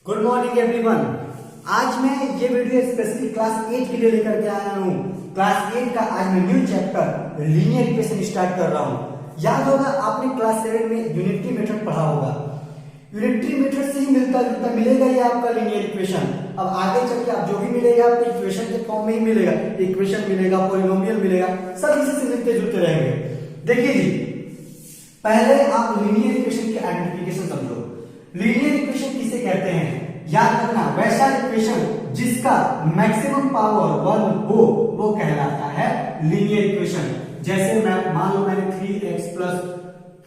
Good morning everyone. आज मैं ये वीडियो स्पेशली क्लास 8 के लिए लेकर के आया हूँ। क्लास 8 का आज मैं new chapter linear equation start कर रहा हूँ। याद होगा आपने क्लास 7 में यूनिटरी मेथड पढ़ा होगा। यूनिटरी मेथड से ही मिलता जुलता मिलेगा ये आपका लीनियर इक्वेशन। अब आगे चल के आप जो भी मिलेगा आपको इक्वेशन के फॉर्म में ही मिलेगा। इक्वेशन मिलेगा, पॉलिनोमियल मिलेगा, सब इसी से मिलते जुलते रहेंगे। देखिए जी, पहले आप लीनियर इक्वेशन की आइडेंटिफिकेशन समझो। लीनियर इक्वेशन किसे कहते हैं? याद रखना, वैसा इक्वेशन जिसका मैक्सिमम पावर 1 हो वो कहलाता है लीनियर इक्वेशन। जैसे मैं मान लो मैंने 3x +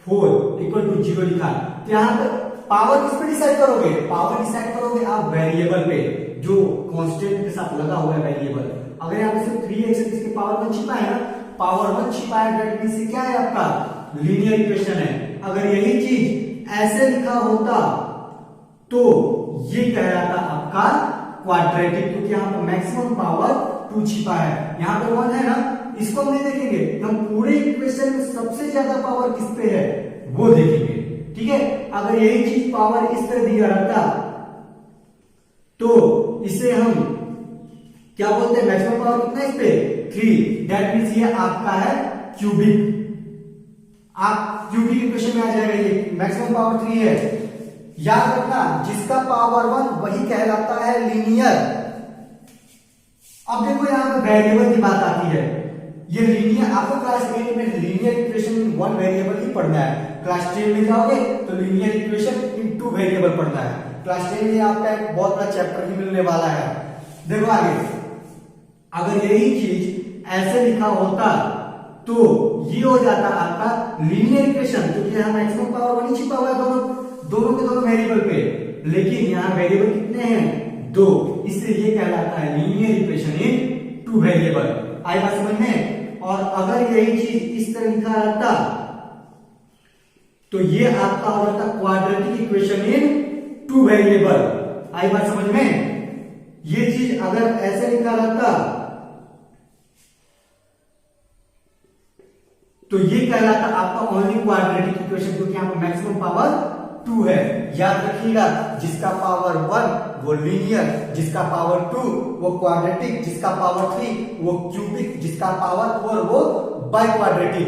4 = 0 लिखा, तो यहां पर पावर किस पे डिसाइड करोगे? पावर डिसाइड करोगे आप वेरिएबल पे, जो कांस्टेंट के साथ लगा हुआ है वेरिएबल। अगर यहां पे सिर्फ 3x है, इसके पावर 1 छिपा है ना, पावर 1 छिपा है, दैट मींस ये क्या है आपका लीनियर इक्वेशन है। अगर यही चीज ऐसे लिखा होता तो ये कहलाता आपका क्वाड्रेटिक, क्योंकि यहाँ पर मैक्सिमम पावर 2 छिपा है। यहाँ पर 1 है ना, इसको हम नहीं देखेंगे, हम पूरे इक्वेशन में सबसे ज्यादा पावर किस पे है वो देखेंगे। ठीक है, अगर यही चीज पावर इस तरह दिया रहता तो इसे हम क्या बोलते हैं? मैक्सिमम पावर कितना है इस पे? 3। दैट मींस ये आपका है क्यूबिक। आप क्यूबिक इक्वेशन में आ जाएगा, ये मैक्सिमम पावर 3 है। याद रखना, जिसका पावर 1 वही कहलाता है लीनियर। अब देखो यहां पे वेरिएबल की बात आती है। ये लीनियर आपको क्लास 8 में लीनियर इक्वेशन 1 वेरिएबल ही पढ़ना है। क्लास 10 में जाओगे तो लीनियर इक्वेशन इन 2 वेरिएबल पढ़ना है। क्लास 10 में आपका एक बहुत बड़ा चैप्टर ही मिलने वाला है। देखो आगे, अगर यही चीज ऐसे लिखा होता तो ये हो जाता आपका लीनियर इक्वेशन, क्योंकि यहां मैक्सिमम पावर 1 ही छिपा हुआ है दोनों के दोनों वेरिएबल पे। लेकिन यहां वेरिएबल कितने हैं? 2, इसलिए ये कहलाता है लीनियर इक्वेशन इन 2 वेरिएबल। आई बात समझ में? और अगर यही चीज इस तरह लिखा रहता तो ये आपका हो जाता क्वाड्रेटिक इक्वेशन इन 2 वेरिएबल। आई बात समझ में? ये चीज अगर ऐसे लिखा रहता तो ये कहलाता आपका ओनली क्वाड्रेटिक इक्वेशन, क्योंकि यहां पर मैक्सिमम पावर 2 है। याद रखिएगा, जिसका पावर 1 वो लीनियर, जिसका पावर 2 वो क्वाड्रेटिक, जिसका पावर 3 वो क्यूबिक, जिसका पावर 4 वो बाइक्वाड्रेटिक।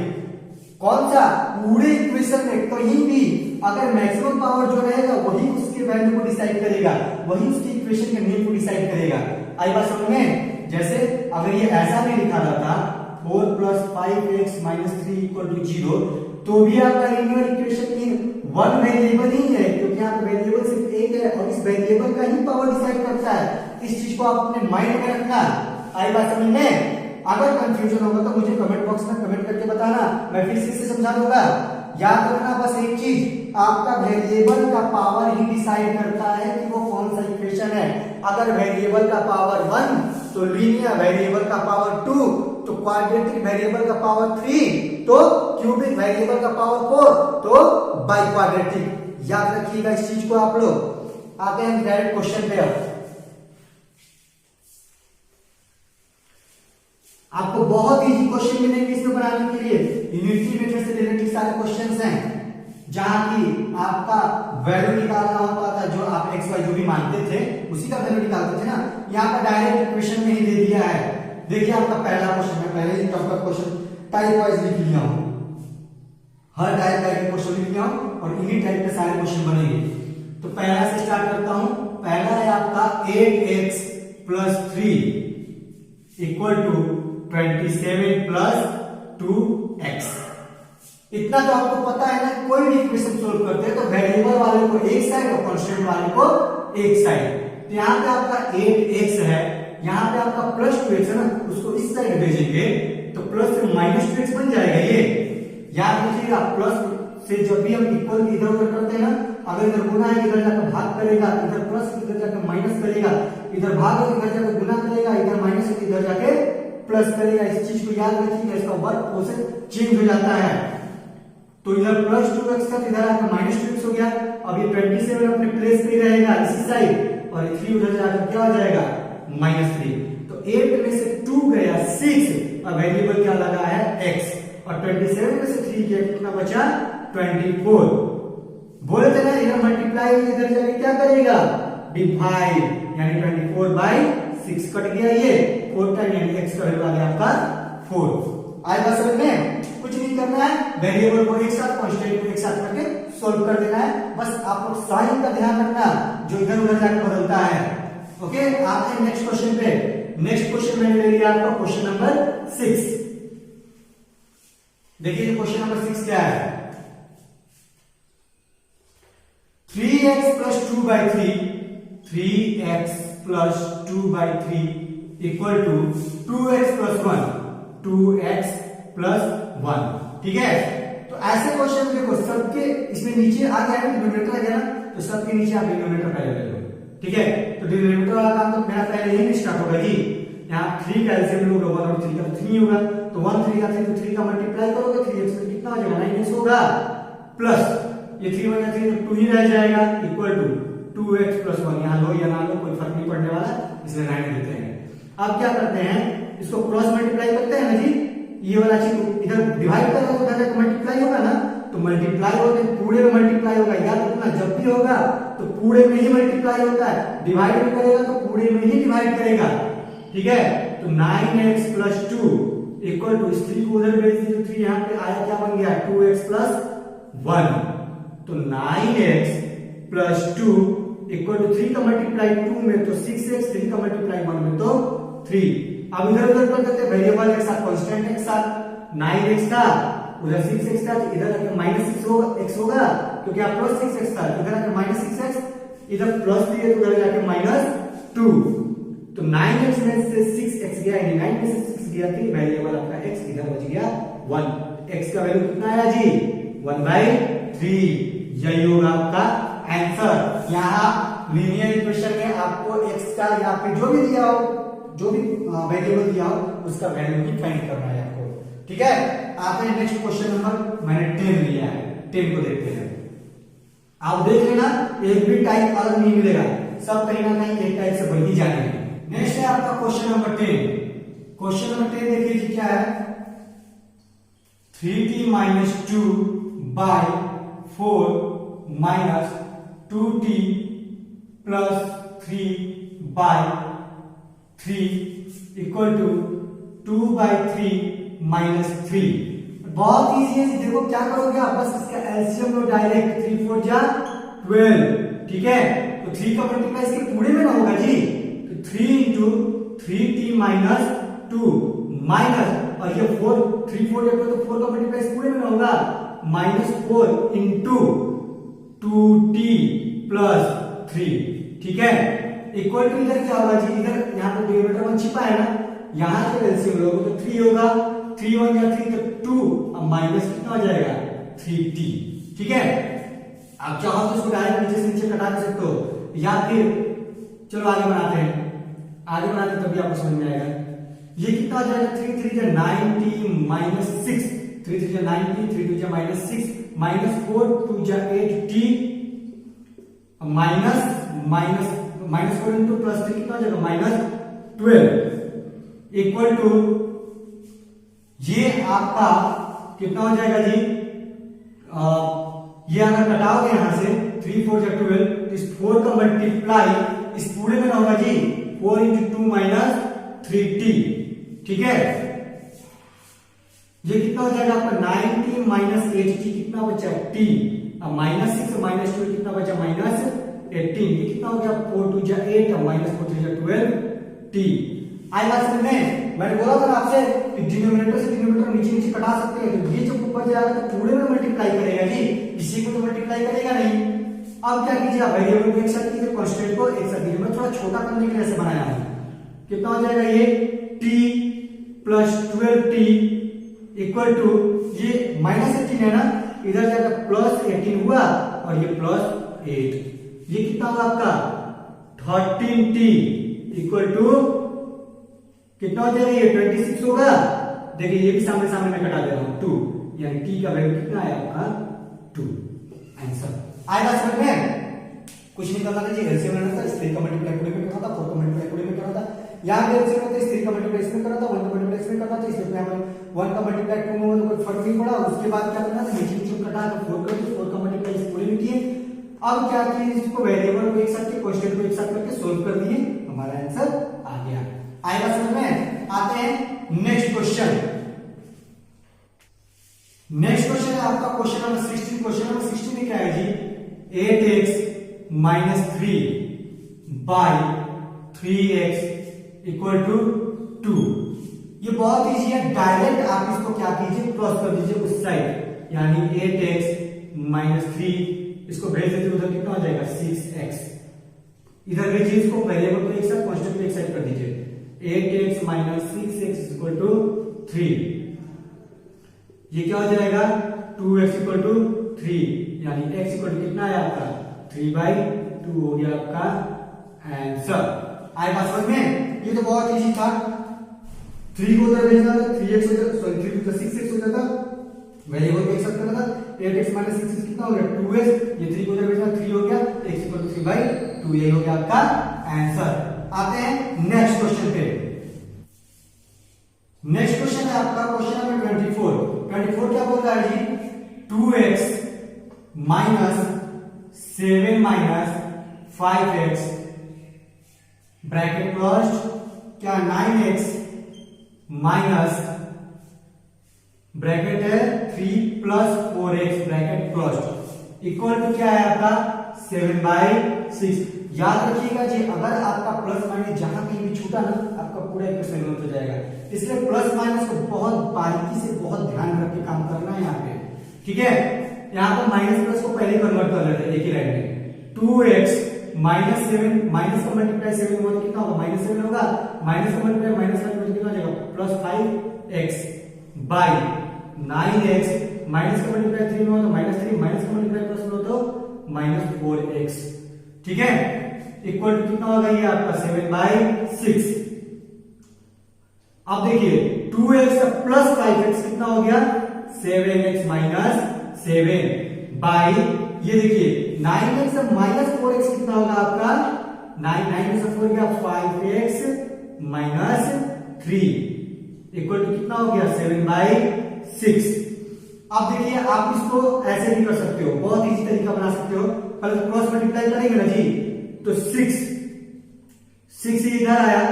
कौन सा? पूरे इक्वेशन में कहीं भी अगर मैक्सिमम पावर जो रहेगा वही उसके वैल्यू को डिसाइड करेगा, वही उसकी इक्वेशन के नेम को डिसाइड करेगा। आई बात समझ में? जैसे अगर ये ऐसा भी लिखा रहता 4 + 5x - 3 = 0, तो भी आपका लीनियर इक्वेशन इन 1 वेरिएबल ही है, क्योंकि यहाँ पे वेरिएबल सिर्फ एक है और इस वेरिएबल का ही पावर डिसाइड करता है। इस चीज को आप अपने माइंड में रखना। आई बात समझ में? अगर कंफ्यूजन होगा तो मुझे कमेंट बॉक्स में कमेंट करके बताना, मैं फिर से समझा दूंगा। याद रखना बस एक चीज, आपका वेरिएबल का पावर ही डिसाइड करता है कि वो कौन सा इक्वेशन है। अगर वेरिएबल का पावर 1 तो लीनियर, वेरिएबल का पावर 2 तो क्वाड्रेटिक, वेरिएबल का पावर 3 तो क्यूबिक, वेरिएबल का पावर 4 तो बाइक्वाड्रेटिक। याद रखिएगा इस चीज को आप लोग। आते हैं डायरेक्ट क्वेश्चन पे। आपको बहुत इजी क्वेश्चन मिलेंगे इसमें बनाने के लिए। यूनिटरी मेथड से रिलेटेड सारे क्वेश्चंस हैं, जहां की आपका वैल्यू निकालना होता था, जो आप एक्स वाई जो भी मानते थे उसी का वैल्यू निकालते थे ना। यहाँ पर डायरेक्ट इक्वेशन में ही दे दिया है। देखिए आपका पहला क्वेश्चन, मैं पहले ही टॉप का क्वेश्चन टाइप वाइज लिख लिया हूं, हर टाइप का एक क्वेश्चन लिख लिया हूं और इन्हीं टाइप के सारे क्वेश्चन बनेंगे। तो पहला से स्टार्ट करता हूं। पहला है आपका 8x + 3 = 27 + 2x। इतना तो आपको पता है ना, कोई भी इक्वेशन सोल्व करते हैं तो वेरिएबल वाले को एक साइड और कांस्टेंट वाले को एक साइड। तो यहाँ पे आपका 8x है, यहाँ पे आपका +2x है ना, उसको इस साइड भेजेंगे तो प्लस से -2x बन जाएगा ये। याद रखिएगा, प्लस से जब भी हम इक्वल इधर उधर करते हैं ना, अगर इधर गुना है इधर जाकर भाग करेगा, इधर प्लस इधर जाकर माइनस करेगा, इधर भाग है इधर जाकर गुना करेगा, इधर माइनस है इधर जाके प्लस करेगा। इस चीज को याद रखिएगा, इसका वर्क प्रोसेस चेंज हो जाता है। तो इधर +2x था, इधर आकर -2x हो गया। अब ये 27 अपने प्लेस पे रहेगा इसी साइड, और 3 उधर जाकर क्या हो जाएगा? -3। तो 8 में से 2 गया 6, और वेरिएबल क्या लगा है? x, और 27 में से 3 गया कितना बचा? 24। बोले थे ना इधर मल्टीप्लाई इधर जाके क्या करेगा? डिवाइड, यानी 24/6 कट गया ये 4 टाइम, यानी x का वैल्यू आ गया आपका 4। आज बात समझ में, कुछ नहीं करना है, वेरिएबल को एक साथ कांस्टेंट को एक साथ करके सॉल्व कर देना है, बस आप लोग साइन का ध्यान रखना जो इधर उधर जाकर बदलता है। ओके, आते हैं नेक्स्ट क्वेश्चन पे। नेक्स्ट क्वेश्चन मैंने ले लिया आपका क्वेश्चन नंबर 6। देखिए क्वेश्चन नंबर 6 क्या है, 3x plus 2/3 3x plus 2/3 equal to 2x plus 1 2x plus 1। ठीक है, तो ऐसे क्वेश्चन देखो सबके इसमें नीचे आ गया है, डिनोमिनेटर आ गया ना, तो सबके नीचे आप डिनोमिनेटर पहले ले लो। ठीक है, तो डिनोमिनेटर वाला काम तो मेरा पहले ही स्टार्ट होगा जी। यहाँ 3 का एलसीएम लोगे 1 और 3 का 3 होगा, तो 1 3 का 3 तो 3 का मल्टीप्लाई करोगे 3x में कितना हो जाएगा 9x होगा, प्लस ये 3 1 3 तो 2 ही रह जाएगा, इक्वल टू 2x plus 1। यहाँ लो या ना लो कोई फर्क नहीं पड़ने वाला, इसलिए 9 देते हैं। अब क्या करते हैं, इसको क्रॉस मल्टीप्लाई करते हैं ना जी, ये वाला चीज इधर डिवाइड करोगे उधर मल्टीप्लाई होगा ना, तो मल्टीप्लाई होगा पूरे में मल्टीप्लाई होगा, याद रखना जब भी होगा तो पूरे में ही मल्टीप्लाई होता है, डिवाइड में करेगा तो पूरे में ही डिवाइड करेगा। ठीक है, तो 9x plus 2 इक्वल टू 3 को उधर भेज दीजिए, 3 यहाँ पे आया, क्या बन गया 2x plus 1। तो 9x plus 2 इक्वल टू 3 का मल्टीप्लाई 2 में तो 6x, 3 का मल्टीप्लाई 1 में तो 3। अब इधर उधर कर देते वेरिएबल एक साथ कांस्टेंट एक साथ, 9x था उधर 6x था, इधर आके -6 होगा x होगा क्योंकि आप प्लस 6x था, इधर आके -6x, इधर प्लस दिए तो उधर जाके -2, तो 9x में से 6x गया, यानी 9 में से 6 गया, तो वेरिएबल आपका x इधर बच गया 1। x का वैल्यू कितना आया जी 1/3। यही होगा आपका आंसर। यहाँ लीनियर इक्वेशन में आपको x का या फिर जो भी दिया हो, जो भी वेरिएबल दिया हो उसका वैल्यू ही फाइंड करना है आपको। ठीक है, आते हैं नेक्स्ट क्वेश्चन नंबर, मैंने 10 लिया है, 10 को देखते हैं। आप देख लेना एक भी टाइप अलग नहीं मिलेगा, सब कहीं ना कहीं एक टाइप से बन ही जाएंगे। नेक्स्ट है आपका क्वेश्चन नंबर 10। क्वेश्चन नंबर 10 देखिए जी क्या है, 3t minus 2 by 4 minus 2t plus 3 by 3 equal to 2/3 minus 3। बहुत इजी है, देखो क्या करोगे आप, बस इसका एलसीएम लो डायरेक्ट, 3 4 जा 12। ठीक है, तो 3 का मल्टीप्लाई इसके पूरे में ना होगा जी, तो 3 into 3t minus 2 माइनस, और ये 4 3 4 तो 4 का मल्टीप्लाई इस पूरे में ना होगा, -4 into 2t plus 3। ठीक है, इक्वल टू इधर क्या होगा जी, इधर यहाँ पे डिनोमिनेटर 1 छिपा है ना, यहाँ से एलसीएम लोगे तो 3 होगा, 3 1 या 3 तो 2, अब माइनस कितना हो जाएगा 3t। ठीक है, आप चाहो तो इसको डायरेक्ट नीचे से नीचे कटा सकते हो, या फिर चलो आगे बनाते हैं, आगे बनाते हैं तभी आपको समझ में आएगा। ये कितना हो जाएगा 3 3 जा 9t minus 6, 3 3 जा 9t, 3 2 जा -6, -4 2 जा 8t -4 into +3 कितना हो जाएगा -12 इक्वल टू, ये आपका कितना हो जाएगा जी, ये अगर घटाओगे यहां से 3 4 जा 12, इस 4 का मल्टीप्लाई इस पूरे में ना होगा जी, 4 into 2 minus 3t। ठीक है, ये कितना हो जाएगा आपका 9t minus 8t, कितना बचा t, अब -6 -2 कितना बचा -18, ये कितना हो गया 4 2 जा 8 और -4 3 जा 12t। आई बात समझ में, मैंने बोला था आपसे कि डिनोमिनेटर से डिनोमिनेटर नीचे नीचे कटा सकते हैं, तो ये जो ऊपर जाएगा तो पूरे में मल्टीप्लाई करेगा जी, इसी को तो मल्टीप्लाई करेगा नहीं। अब क्या कीजिए, आप वेरिएबल को एक साथ कीजिए, कांस्टेंट को एक साथ कीजिए, मैं थोड़ा छोटा करने के लिए ऐसे बनाया हूं। कितना हो जाएगा ये t plus 12t equal to, ये -18 है ना, इधर जाकर +18 हुआ और ये +8, ये कितना होगा आपका 13t इक्वल टू कितना हो जाएगा, ये 26 होगा। देखिए ये भी सामने सामने में कटा दे रहा हूं 2, यानी t का वैल्यू कितना है आपका 2। आंसर आएगा समझ में, कुछ नहीं करना था जी, एलसीएम लेना था, इस 3 का मल्टीप्लाई पूरे में करना था, 4 का मल्टीप्लाई पूरे में करना था, यहां पे एलसीएम होता है, इस 3 का मल्टीप्लाई इसमें करना था, 1 का मल्टीप्लाई इसमें करना था, इसलिए हम 1 का मल्टीप्लाई 2 में कोई फर्क नहीं पड़ा। उसके बाद क्या करना था, नीचे नीचे कटा तो 4 कर दिया, 4 का मल्टीप्लाई इस पूरे में किए। अब क्या किए, इसको वेरिएबल को एक साथ किए, कांस्टेंट को एक साथ साथ करके सोल्व कर दिए, हमारा आंसर आ गया। आएगा समझ में? आते हैं नेक्स्ट क्वेश्चन। नेक्स्ट क्वेश्चन है आपका क्वेश्चन नंबर 16। क्वेश्चन नंबर 16 में क्या है जी? 8x minus 3 by 3x equal to 2। ये बहुत इजी है, डायरेक्ट आप इसको क्या कीजिए, क्रॉस कर दीजिए उस साइड, यानी 8x माइनस 3 इसको भेज देते उधर, कितना हो जाएगा 6x। इधर भेजिए इसको, वेरिएबल को एक साथ, कांस्टेंट को एक साइड कर दीजिए। 8x minus 6x equal to 3। ये क्या हो जाएगा 2x इक्वल टू 3, यानी x इक्वल टू कितना है आपका 3/2 हो गया आपका आंसर। आए बात समझ में? ये तो बहुत इजी था। 3 को उधर भेजना था, 3x हो जाता, सॉरी 3 तो 6x हो जाता, वेरिएबल को एक साथ करना था। 8x माइनस 6x कितना हो गया 2x, ये 3 को उधर भेजना 3 हो गया, x इक्वल टू 3/2, ये हो गया आपका आंसर। आते हैं नेक्स्ट क्वेश्चन पे। नेक्स्ट क्वेश्चन है आपका क्वेश्चन नंबर 24। 24 क्या बोल रहा है जी? 2x minus 7 minus 5x bracket closed, क्या 9x माइनस ब्रैकेट है 3 plus 4x bracket closed equal to क्या है आपका 7/6। याद रखिएगा जी, अगर आपका प्लस माइनस जहां कहीं भी छूटा ना, आपका पूरा इक्वेशन गलत हो जाएगा। इसलिए प्लस माइनस को बहुत बारीकी से, बहुत ध्यान रख के काम करना है यहाँ पे, ठीक है? यहाँ पर माइनस प्लस को पहले कन्वर्ट कर लेते हैं एक ही लाइन में। 2x माइनस 7, माइनस का मल्टीप्लाई 7 होगा कितना होगा -7 होगा, माइनस का मल्टीप्लाई -5 कितना हो जाएगा +5x बाई 9x, माइनस का मल्टीप्लाई 3 में हो तो -3, माइनस का मल्टीप्लाई प्लस में हो तो -4x, ठीक है? इक्वल टू कितना होगा ये आपका 7/6। अब देखिए 2x का प्लस 5x कितना हो गया 7x माइनस 7 बाई, ये देखिए 9x से माइनस 4x कितना होगा आपका 9 से 4 गया 5x माइनस 3 इक्वल टू कितना हो गया 7/6। अब देखिए आप इसको ऐसे भी कर सकते हो, बहुत इजी तरीका बना सकते हो। पहले क्रॉस मल्टीप्लाई करेंगे ना जी, तो 6 इधर आया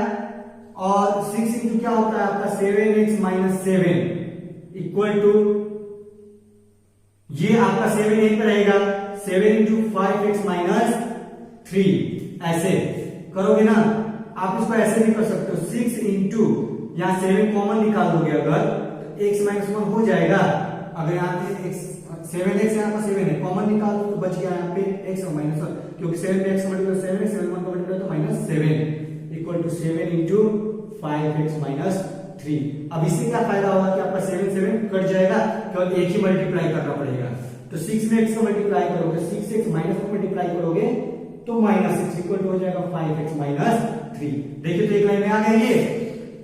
और 6 इंटू क्या होता है आपका 7x माइनस 7 इक्वल टू, ये आपका 7 यहीं पर रहेगा, 7 इंटू 5x माइनस 3, ऐसे करोगे ना। आप इसको ऐसे भी कर सकते हो, 6 इंटू यहां 7 कॉमन निकाल दोगे अगर, तो x माइनस 1 हो जाएगा। अगर यहाँ पे 7x यहाँ पर 7 है, कॉमन निकाल दो तो बच गया यहाँ पे x और -1, क्योंकि 7 पे x मल्टीप्लाई 7 है, 7 1 का मल्टीप्लाई तो -7 equal to 7 into 5x minus 3। अब इससे क्या फायदा होगा कि आपका 7 कट जाएगा, केवल एक ही मल्टीप्लाई करना पड़ेगा। तो 6 में x का मल्टीप्लाई करोगे, 6x माइनस को मल्टीप्लाई करोगे तो -6 इक्वल टू हो जाएगा 5x माइनस 3। देखिए तो एक लाइन में आ गया ये।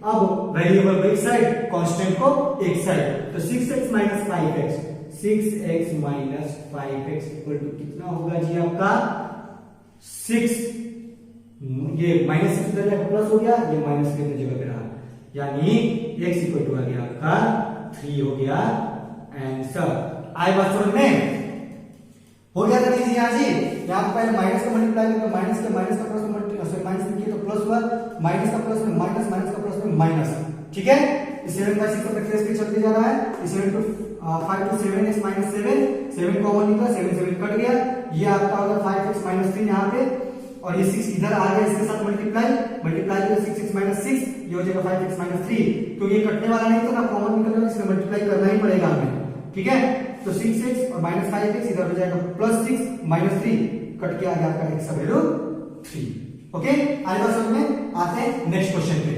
अब वेरिएबल को एक साइड, कांस्टेंट को एक साइड, तो 6x minus 5x, 6x minus 5x equal to कितना होगा जी आपका 6, ये -6 इधर जाकर प्लस हो गया, ये माइनस के जगह पे रहा, यानी x इक्वल टू आ गया आपका 3 हो गया आंसर। आई बात समझ में? हो गया था इजी यहाँ जी। यहाँ पे पहले माइनस का मल्टीप्लाई किया, माइनस का प्लस में मल्टीप्लाई, माइनस में किया तो प्लस हुआ, माइनस का प्लस में माइनस, माइनस का प्लस में माइनस, ठीक है? इस 7/6 का प्रैक्टिस भी चलते जा रहा है। इस 7 to 5 to 7x minus 7 common निकला, 7 कट गया, ये आपका होगा 5x माइनस 3 यहाँ पे, और ये 6 इधर आ गया, इसके साथ मल्टीप्लाई किया 6x माइनस 6, ये हो जाएगा 5x माइनस 3। क्योंकि ये कटने वाला नहीं था ना, कॉमन निकल रहा है, इसमें मल्टीप्लाई करना ही पड़ेगा हमें, ठीक है? तो 6x और माइनस 5x इधर हो जाएगा +6 माइनस 3, कट के आ गया आपका x का वैल्यू 3। ओके, आगे बात समझ में? आते हैं नेक्स्ट क्वेश्चन पे।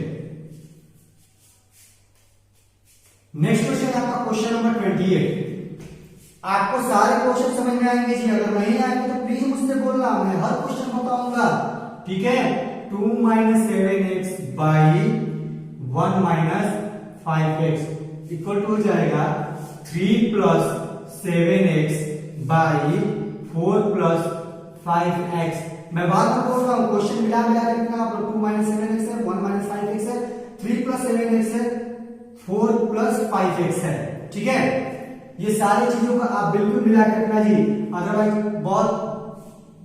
नेक्स्ट क्वेश्चन है आपका क्वेश्चन नंबर 28। आपको सारे क्वेश्चन समझ में आएंगे जी, अगर नहीं आएंगे तो प्लीज मुझसे बोलना, मैं हर क्वेश्चन बताऊंगा, ठीक है? 2 minus 7x by 1 minus 5x equal to हो जाएगा 3 plus 7x by 4 plus 5x। मैं बात में बोल रहा हूं, क्वेश्चन मिला के कितना, 2 माइनस 7x है, 1 माइनस 5x है, 3 प्लस 7x है, 4 प्लस 5x है, ठीक है? ये सारी चीजों को आप बिल्कुल मिला के रखना जी, अदरवाइज बहुत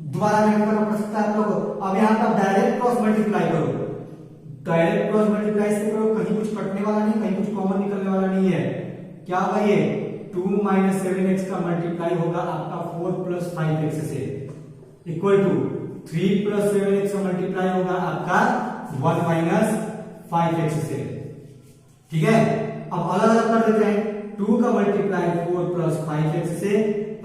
दोबारा नहीं करना पड़ सकता है आप लोगों को। अब यहाँ पर डायरेक्ट क्रॉस मल्टीप्लाई करो, डायरेक्ट क्रॉस मल्टीप्लाई से करो, कहीं कुछ कटने वाला नहीं, कहीं कुछ कॉमन निकलने वाला नहीं है। क्या होगा ये 2 - 7x का मल्टीप्लाई होगा आपका 4 + 5x से इक्वल टू 3 + 7x का मल्टीप्लाई होगा आपका 1 - 5x से। ठीक है, अब अलग अलग कर देते हैं। 2 का मल्टीप्लाई 4 + 5x से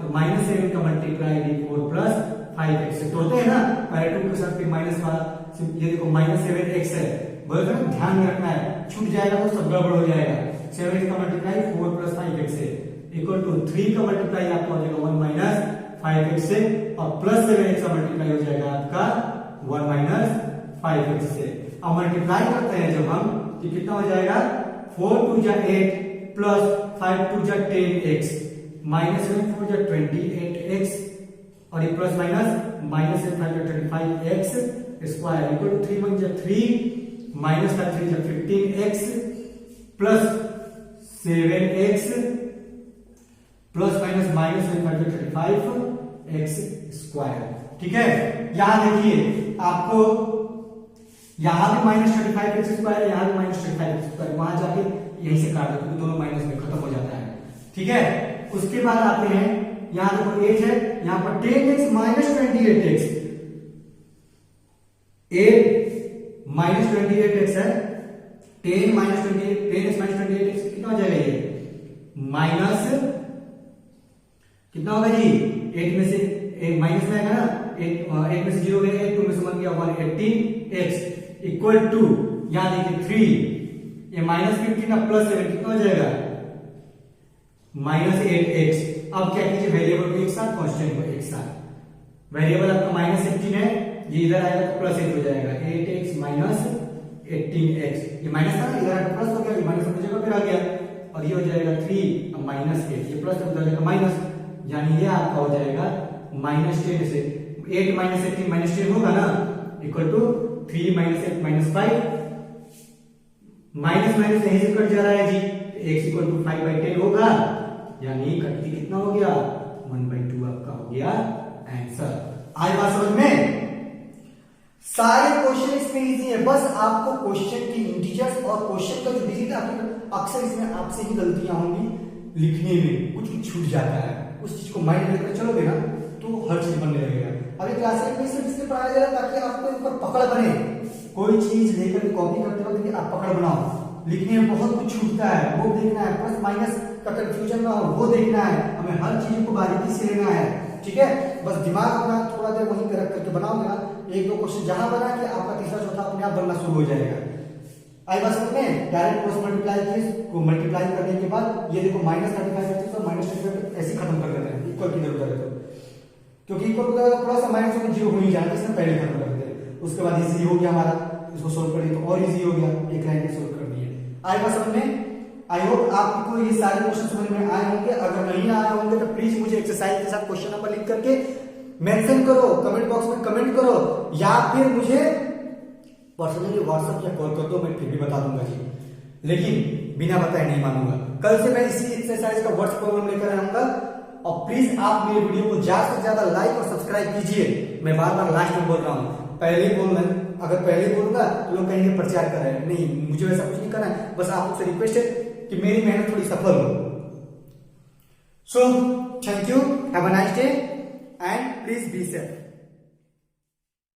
और -7 का मल्टीप्लाई भी 4 + 5x से तोड़ते हैं ना, पहले 2 के साथ फिर माइनस वाला, ये देखो -7x है, बोलते हैं ध्यान में रखना है, छूट जाएगा तो सब गड़बड़ हो जाएगा। 7x का मल्टीप्लाई 4 + 5x से इक्वल टू 3 का मल्टीप्लाई आपका हो जाएगा 1 - 5x से और +7x का मल्टीप्लाई हो जाएगा आपका 1 - 5x से। अब मल्टीप्लाई करते हैं जब हम, तो कितना हो जाएगा 4 × 2 = 8 प्लस 5 × 2 = 10x -7 × 4 = 28x और ये plus minus -7 × 5 = 35x square equal to 3 × 1 = 3 -5 × 3 = 15x plus 7x plus minus -7 × 5 = 35x square. ठीक है, यहां देखिए आपको यहां भी -35x स्क्वायर, यहां भी -35x स्क्वायर, वहां जाके यहीं से काट दो क्योंकि दोनों माइनस में खत्म हो जाता है। ठीक है, उसके बाद आते हैं यहां देखो 8 है, यहां पर 10x - 28x, 8 - 28x है, 10 - 28 10x - 28x कितना हो जाएगा ये माइनस कितना होगा जी 8 में से एक माइनस में आएगा ना, 8 में से 0 गया, 2 में से 1 गया 118x इक्वल टू यहां देखिए 3 ये -15 का +7 कितना हो जाएगा -8x। अब क्या कीजिए वेरिएबल को एक साथ कांस्टेंट को एक साथ, वेरिएबल आपका -18 है, ये इधर आएगा तो +8 हो जाएगा 8x - 18x, ये माइनस था ना, इधर आकर प्लस हो गया, ये माइनस अपनी जगह पे आ गया और ये हो जाएगा 3 और -8, ये प्लस हो जाएगा माइनस, यानी ये आपका हो जाएगा -10 से 8 - 18 -10 होगा ना इक्वल टू 3 - 8 - 5 माइनस माइनस यहीं से कट जा रहा है जी, x इक्वल टू 5/10 होगा, यानी कट के कितना हो गया 1/2 आपका हो गया आंसर। आई बात समझ में? सारे क्वेश्चन इसमें इजी है, बस आपको क्वेश्चन की इंटीजर्स और क्वेश्चन का जो डिजिट अक्सर इसमें आपसे ही गलतियां होंगी, लिखने में कुछ छूट जाता है, उस चीज को माइंड में लेकर चलोगे ना तो हर चीज बनने लगेगा। अभी क्लास में सिर्फ इसलिए पढ़ाया जा रहा है ताकि आपको इन पर पकड़ बने, कोई चीज लेकर कॉपी करते वक्त आप पकड़ बनाओ। लिखने में बहुत कुछ छूटता है, वो देखना है, प्लस माइनस का कंफ्यूजन ना हो वो देखना है, हमें हर चीज को बारीकी से लेना है। ठीक है, बस दिमाग अपना थोड़ा देर वहीं पे रख करके बनाओगे ना, एक दो क्वेश्चन जहां बना के आपका तीसरा चौथा अपने आप बनना शुरू हो जाएगा। आई बस में डायरेक्ट क्रॉस मल्टीप्लाई को मल्टीप्लाई करने के बाद ये देखो -35 और -35 ऐसे खत्म कर देते हैं, इक्वल किधर उधर है तो, क्योंकि इक्वल उधर थोड़ा सा माइनस में 0 हो ही जाएगा, इसमें पहले खत्म कर देते हैं। उसके बाद इजी हो गया हमारा, इसको सोल्व करिए तो और इजी हो गया, एक लाइन में सोल्व कर दिए। आई बस में आई होप आपको ये सारे क्वेश्चन समझ में आए होंगे, अगर नहीं आए होंगे तो प्लीज मुझे एक्सरसाइज के साथ क्वेश्चन नंबर लिख करके मेंशन करो, कमेंट बॉक्स में कमेंट करो, या फिर मुझे पर्सनली व्हाट्सएप या कॉल कर दो, मैं फिर भी बता दूंगा जी, लेकिन बिना बताए नहीं मानूंगा। कल से मैं इसी एक्सरसाइज का वर्ड्स प्रॉब्लम लेकर आऊंगा, और प्लीज आप मेरे वीडियो को ज्यादा से ज्यादा लाइक और सब्सक्राइब कीजिए। मैं बार बार लास्ट में बोल रहा हूँ, पहले बोलना, अगर पहले बोलूंगा तो लोग कहेंगे प्रचार कर रहे हैं, नहीं, मुझे वैसा कुछ नहीं करना है, बस आप मुझसे रिक्वेस्ट है कि मेरी मेहनत थोड़ी सफल हो। So thank you, have a nice day and please be safe.